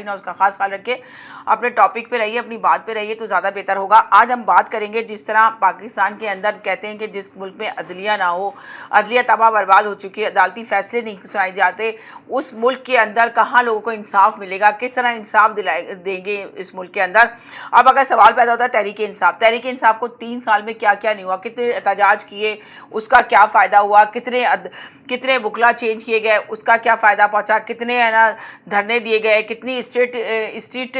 उसका खास ख्याल रखिए, अपने टॉपिक पे रहिए, अपनी बात पे रहिए तो ज़्यादा बेहतर होगा। आज हम बात करेंगे, जिस तरह पाकिस्तान के अंदर कहते हैं कि जिस मुल्क में अदलिया ना हो, अदलिया तबाह बर्बाद हो चुकी है, अदालती फैसले नहीं सुनाए जाते, उस मुल्क के अंदर कहाँ लोगों को इंसाफ मिलेगा, किस तरह इंसाफ देंगे इस मुल्क के अंदर। अब अगर सवाल पैदा होता है तहरीक इंसाफ को 3 साल में क्या क्या नहीं हुआ, कितने एहतजाज किए, उसका क्या फ़ायदा हुआ, कितने बुकला चेंज किए गए, उसका क्या फ़ायदा पहुँचा, कितने है ना धरने दिए गए, कितनी स्ट्रीट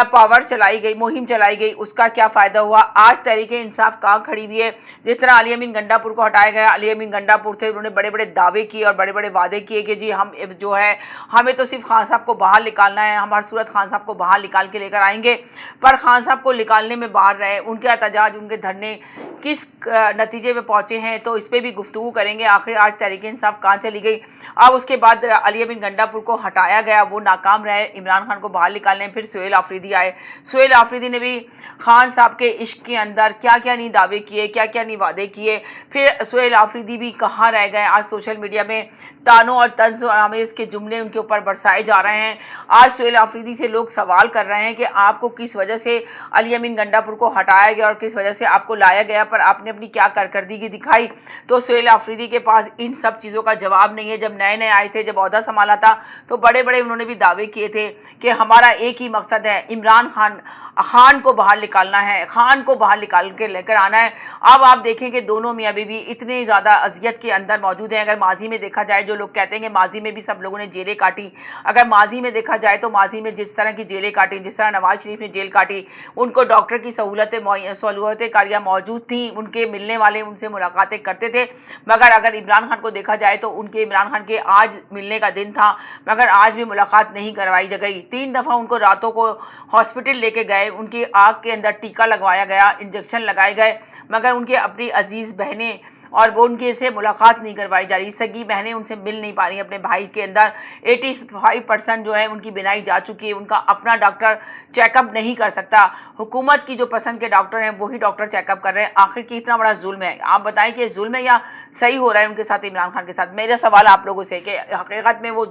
पावर चलाई गई, मुहिम चलाई गई, उसका क्या फ़ायदा हुआ। आज तहरीक इंसाफ कहाँ खड़ी हुई है। जिस तरह अली अमीन गंडापुर को हटाया गया, अली अमीन गंडापुर थे, उन्होंने बड़े बड़े दावे किए और बड़े बड़े वादे किए कि जी हम जो है हमें तो सिर्फ खान साहब को बाहर निकालना है, हम हर सूरत खान साहब को बाहर निकाल के लेकर आएंगे। पर खान साहब को निकालने में बाहर रहे, उनके एहतजाज, उनके धरने किस नतीजे में पहुँचे हैं, तो इस पर भी गुफ्तगू करेंगे। आखिर आज तहरीक इंसाफ कहाँ चली गई। अब उसके बाद अली अमीन गंडापुर को हटाया गया, वो नाकाम रहे, इमरान खान को बाहर निकालने में फिर सुहेल आफरीदी आए। सुहेल आफरीदी ने भी खान साहब के इश्क के अंदर क्या क्या नहीं दावे किए, क्या क्या नहीं वादे किए। फिर सुहेल आफरीदी भी कहाँ रह गए। आज सोशल मीडिया में तानों और तंज और आमेज़ के जुमले उनके ऊपर बरसाए जा रहे हैं। आज सुहेल आफरीदी से लोग सवाल कर रहे हैं कि आपको किस वजह से अली अमीन गंडापुर को हटाया गया और किस वजह से आपको लाया गया, पर आपने अपनी क्या कारकर्दगी दिखाई। तो सुहेल आफरीदी के पास इन सब चीज़ों का जवाब नहीं है। जब नए नए आए थे, जब ओहदा संभाला था, तो बड़े बड़े उन्होंने भी दावे किए थे कि हमारा एक ही मकसद है, इमरान खान को बाहर निकालना है, खान को बाहर निकाल के लेकर आना है। अब आप देखें कि दोनों मियाँ बीवी इतने ज़्यादा अजियत के अंदर मौजूद हैं। अगर माजी में देखा जाए, जो लोग कहते हैं कि माजी में भी सब लोगों ने जेलें काटी, अगर माजी में देखा जाए तो माजी में जिस तरह की जेलें काटी, जिस तरह नवाज शरीफ ने जेल काटी, उनको डॉक्टर की सहूलतें कारियाँ मौजूद थी, उनके मिलने वाले उनसे मुलाकातें करते थे। मगर अगर इमरान खान को देखा जाए तो उनके इमरान खान के आज मिलने का दिन था, मगर आज भी मुलाकात नहीं करवाई गई। 3 दफ़ा उनको रातों को हॉस्पिटल लेके गए, उनकी आँख के अंदर टीका लगवाया गया, इंजेक्शन लगाए गए, मगर उनके अपनी अजीज़ बहनें और वो उनके से मुलाकात नहीं करवाई जा रही। सगी बहनें उनसे मिल नहीं पा रही अपने भाई के अंदर। 85% जो है उनकी बिनाई जा चुकी है, उनका अपना डॉक्टर चेकअप नहीं कर सकता। हुकूमत की जो पसंद के डॉक्टर हैं वही डॉक्टर चेकअप कर रहे हैं। आखिर की इतना बड़ा जुल्म है। आप बताएं कि जुल्म है या सही हो रहा है उनके साथ, इमरान खान के साथ। मेरा सवाल आप लोगों से कि हकीकत में वो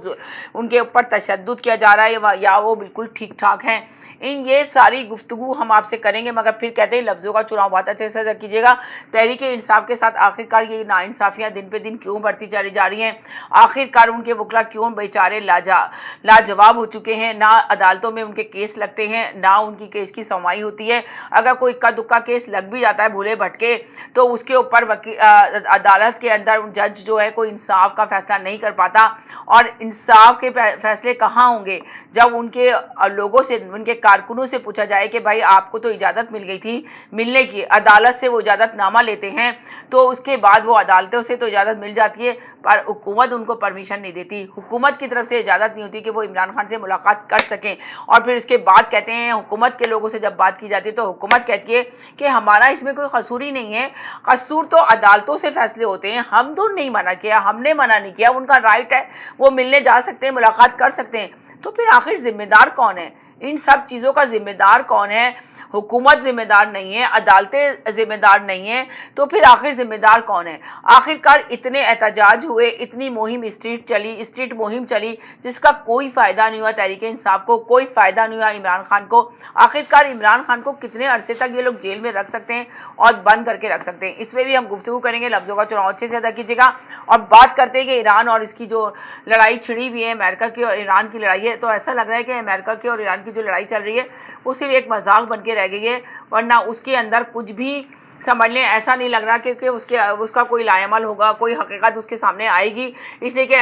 उनके ऊपर तशद्दुद किया जा रहा है या वो बिल्कुल ठीक ठाक हैं। ये सारी गुफ्तगू हम आपसे करेंगे, मगर फिर कहते हैं लफ्ज़ों का चुनाव बहुत अच्छे से कीजिएगा। तहरीक इंसाफ के साथ आखिरकार ये नाइंसाफ़ियाँ दिन पे दिन क्यों बढ़ती चली जा रही हैं। आखिरकार उनके वकला क्यों बेचारे लाजवाब हो चुके हैं। ना अदालतों में उनके केस लगते हैं, ना उनकी केस की सुनवाई होती है। अगर कोई इक्का दुक्का केस लग भी जाता है भूले भटके, तो उसके ऊपर अदालत के अंदर जज जो है कोई इंसाफ का फैसला नहीं कर पाता। और इंसाफ के फैसले कहाँ होंगे जब उनके लोगों से, उनके कारकुनों से पूछा जाए कि भाई आपको तो इजाज़त मिल गई थी मिलने की, अदालत से वो इजाज़तनामा लेते हैं, तो उसके बाद वो अदालतों से तो इजाज़त मिल जाती है, पर हुकूमत उनको परमिशन नहीं देती। हुकूमत की तरफ से इजाज़त नहीं होती कि वो इमरान खान से मुलाकात कर सकें। और फिर उसके बाद कहते हैं, हुकूमत के लोगों से जब बात की जाती है तो हुकूमत कहती है कि हमारा इसमें कोई कसूर ही नहीं है, कसूर तो अदालतों से फैसले होते हैं, हम तो नहीं मना किया, हमने मना नहीं किया, उनका राइट है, वो मिलने जा सकते हैं, मुलाकात कर सकते हैं। तो फिर आखिर जिम्मेदार कौन है? इन सब चीज़ों का जिम्मेदार कौन है? हुकूमत जिम्मेदार नहीं है, अदालतें जिम्मेदार नहीं है, तो फिर आखिर जिम्मेदार कौन है? आखिरकार इतने एहतजाज हुए, इतनी मुहिम स्ट्रीट मुहिम चली, जिसका कोई फ़ायदा नहीं हुआ तहरीक इंसाफ को, कोई फ़ायदा नहीं हुआ इमरान खान को। आखिरकार इमरान खान को कितने अरसे तक ये लोग जेल में रख सकते हैं और बंद करके रख सकते हैं, इस पर भी हम गुफ्तगू करेंगे। लफ्ज़ों का चुनाव अच्छे से अदा कीजिएगा। और बात करते हैं कि ईरान और इसकी जो लड़ाई छिड़ी हुई है, अमेरिका की और ईरान की लड़ाई है, तो ऐसा लग रहा है कि अमेरिका की और ईरान की जो लड़ाई चल रही है वो सिर्फ एक मजाक बन के रह गई है, वरना उसके अंदर कुछ भी समझ लें ऐसा नहीं लग रहा कि उसका कोई लाएमल होगा, कोई हकीकत उसके सामने आएगी। इसलिए कि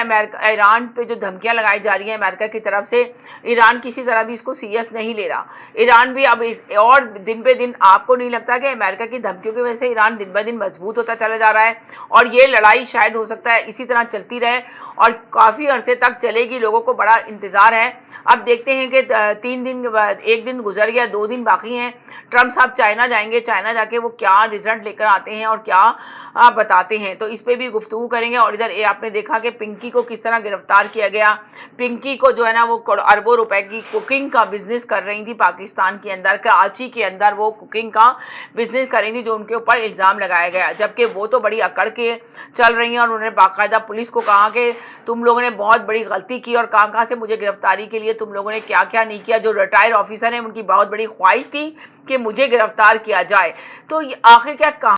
ईरान पे जो धमकियां लगाई जा रही हैं अमेरिका की तरफ से, ईरान किसी तरह भी इसको सीरियस नहीं ले रहा। ईरान भी अब और दिन पे दिन, आपको नहीं लगता कि अमेरिका की धमकियों की वजह से ईरान दिन ब दिन मजबूत होता चला जा रहा है? और ये लड़ाई शायद हो सकता है इसी तरह चलती रहे और काफ़ी अरसे तक चलेगी। लोगों को बड़ा इंतज़ार है। अब देखते हैं कि 3 दिन के बाद, 1 दिन गुजर गया, 2 दिन बाकी हैं। ट्रम्प साहब चाइना जाएंगे, चाइना जाके वो क्या रिजल्ट लेकर आते हैं और क्या बताते हैं, तो इस पे भी गुफ्तगू करेंगे। और इधर आपने देखा कि पिंकी को किस तरह गिरफ्तार किया गया। पिंकी को जो है ना वो अरबों रुपए की कुकिंग का बिजनेस कर रही थी पाकिस्तान के अंदर, कराची के अंदर वो कुकिंग का बिजनेस कर रही थी, जो उनके ऊपर इल्ज़ाम लगाया गया। जबकि वो तो बड़ी अकड़ के चल रही हैं और उन्होंने बाकायदा पुलिस को कहा कि तुम लोगों ने बहुत बड़ी गलती की और कहाँ से मुझे गिरफ्तारी के लिए تم لوگوں نے کیا کیا نہیں کیا. جو ریٹائر آفیسر ہیں ان کی بہت بڑی خواہش تھی کہ مجھے گرفتار کیا جائے. تو آخر کیا